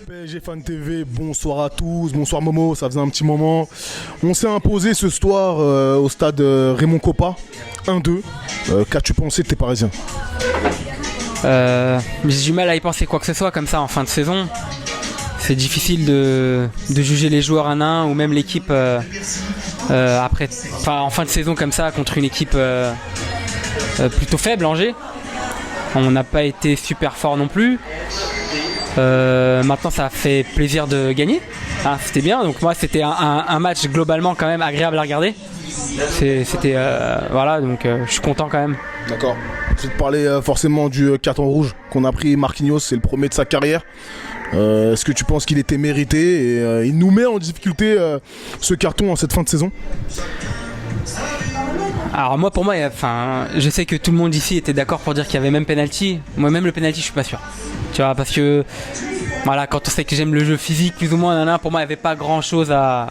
PSG Fan TV, bonsoir à tous, bonsoir Momo, ça faisait un petit moment. On s'est imposé ce soir au stade Raymond Kopa, 1-2. Qu'as-tu pensé de tes Parisiens? J'ai du mal à y penser quoi que ce soit comme ça en fin de saison. C'est difficile de juger les joueurs un à un ou même l'équipe après, en fin de saison comme ça contre une équipe plutôt faible, Angers. On n'a pas été super fort non plus. Maintenant ça a fait plaisir de gagner, c'était bien, donc moi c'était un match globalement quand même agréable à regarder. C'était voilà, donc je suis content quand même. D'accord. Je vais te parler forcément du carton rouge qu'on a pris Marquinhos, c'est le premier de sa carrière. Est-ce que tu penses qu'il était mérité et il nous met en difficulté ce carton en cette fin de saison? Alors moi pour moi, je sais que tout le monde ici était d'accord pour dire qu'il y avait même penalty. Moi même le penalty je suis pas sûr. Tu vois, parce que voilà, quand on sait que j'aime le jeu physique plus ou moins, pour moi il n'y avait pas grand chose à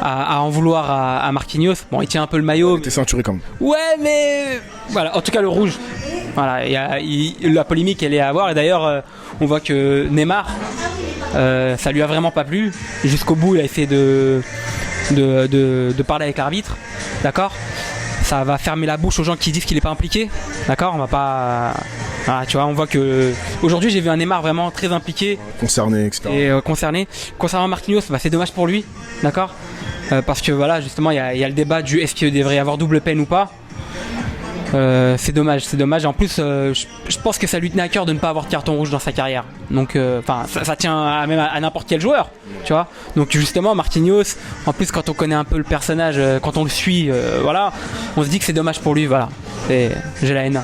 en vouloir à Marquinhos. Bon, il tient un peu le maillot. Il était ceinturé quand même. Ouais, mais voilà, en tout cas le rouge. Voilà, la polémique elle est à avoir. Et d'ailleurs on voit que Neymar, ça lui a vraiment pas plu. Jusqu'au bout il a essayé de parler avec l'arbitre. D'accord, ça va fermer la bouche aux gens qui disent qu'il n'est pas impliqué. D'accord, on va pas. Voilà, tu vois, on voit que aujourd'hui j'ai vu un Neymar vraiment très impliqué, concerné, etc. Et concerné. Concernant Marquinhos, c'est dommage pour lui, d'accord, parce que voilà, justement, il y a le débat du est-ce qu'il devrait y avoir double peine ou pas. C'est dommage. En plus, je pense que ça lui tenait à cœur de ne pas avoir de carton rouge dans sa carrière. Donc, ça tient même à n'importe quel joueur, tu vois. Donc, justement, Marquinhos, en plus, quand on connaît un peu le personnage, quand on le suit, voilà, on se dit que c'est dommage pour lui, voilà. J'ai la haine.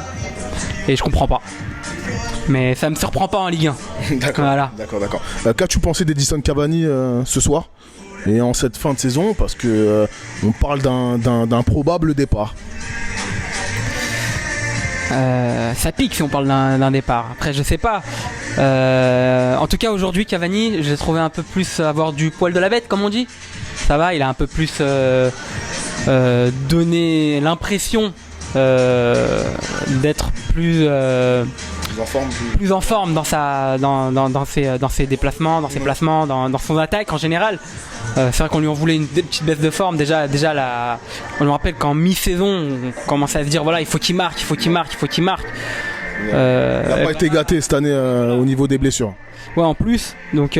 Et je comprends pas. Mais ça me surprend pas en Ligue 1. D'accord. Voilà. D'accord. Qu'as-tu pensé d'Edinson Cavani ce soir et en cette fin de saison? Parce que on parle d'un probable départ. Ça pique si on parle d'un départ. Après, je sais pas. En tout cas, aujourd'hui, Cavani, j'ai trouvé un peu plus avoir du poil de la bête, comme on dit. Ça va, il a un peu plus donné l'impression d'être plus en forme dans ses déplacements, dans ses placements, dans son attaque en général. C'est vrai qu'on lui en voulait une petite baisse de forme. Déjà on me rappelle qu'en mi-saison, on commençait à se dire voilà, il faut qu'il marque. Il n'a pas été gâté cette année au niveau des blessures. Ouais, en plus. Donc,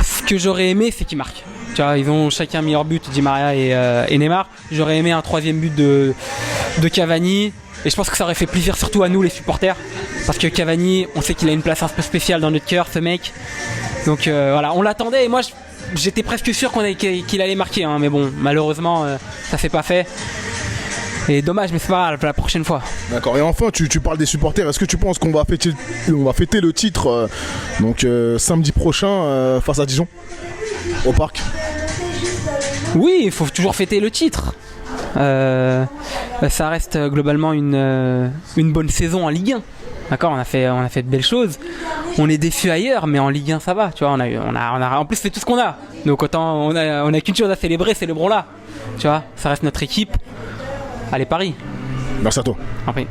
ce que j'aurais aimé, c'est qu'il marque. Tu vois, ils ont chacun mis leur but, Di Maria et Neymar. J'aurais aimé un troisième but de Cavani. Et je pense que ça aurait fait plaisir surtout à nous les supporters. Parce que Cavani, on sait qu'il a une place un peu spéciale dans notre cœur, ce mec. Donc voilà, on l'attendait et moi j'étais presque sûr qu'il allait marquer. Mais bon, malheureusement, ça s'est pas fait. Et dommage, mais c'est pas grave, la prochaine fois. D'accord, et enfin tu parles des supporters. Est-ce que tu penses qu'on va fêter le titre samedi prochain face à Dijon au parc? Oui, il faut toujours fêter le titre. Ça reste globalement une bonne saison en Ligue 1. D'accord, on a fait de belles choses. On est déçus ailleurs, mais en Ligue 1 ça va. Tu vois, on a en plus c'est tout ce qu'on a. Donc autant on a qu'une chose à célébrer, célébrons-la. Tu vois, ça reste notre équipe. Allez Paris. Merci à toi. En fait.